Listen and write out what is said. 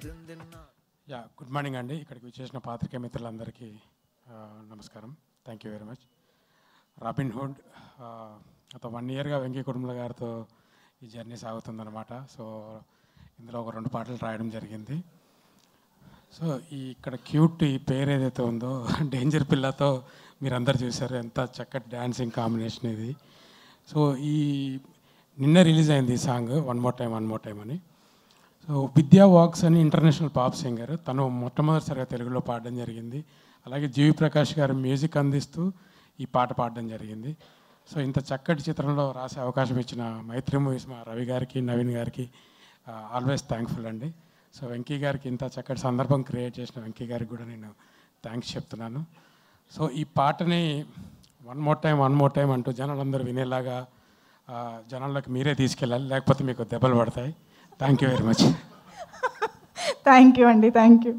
Yeah good morning అండి. ఇక్కడికి వచ్చేసిన పాత్రికేయ మిత్రులందరికీ నమస్కారం. Thank you very much. Robinhood గత 1 ఇయర్గా వెంకీ కుటుంబల గారితో ఈ జర్నీ సాగుతుందన్నమాట. సో ఇందులో ఒక 2 పాటలు రాయడం జరిగింది. సో ఇక్కడ క్యూట్ ఈ పేరు ఏదైతే ఉందో డేంజర్ పిల్లతో మీరందరూ చూసారు, ఎంత చక్కటి డ్యాన్సింగ్ కాంబినేషన్ ఇది. సో నిన్న రిలీజ్ అయింది ఈ సాంగ్ వన్ మోర్ టైం అని. సో విద్యా వాక్స్ అని ఇంటర్నేషనల్ పాప్ సింగర్, తను మొట్టమొదటిసారిగా తెలుగులో పాడడం జరిగింది. అలాగే జీవి ప్రకాష్ గారు మ్యూజిక్ అందిస్తూ ఈ పాట పాడడం జరిగింది. సో ఇంత చక్కటి చిత్రంలో రాసే అవకాశం ఇచ్చిన మైత్రి మూవీస్ మా రవి గారికి, నవీన్ గారికి ఆల్వేస్ థ్యాంక్ఫుల్ అండి. సో వెంకీ గారికి ఇంత చక్కటి సందర్భం క్రియేట్ చేసిన వెంకీ గారికి కూడా నేను థ్యాంక్స్ చెప్తున్నాను. సో ఈ పాటని వన్ మోర్ టైం అంటూ జనాలందరూ వినేలాగా జనాల్లోకి మీరే తీసుకెళ్ళాలి, లేకపోతే మీకు దెబ్బలు పడతాయి. Thank you very much. Thank you అండి, థ్యాంక్ యూ.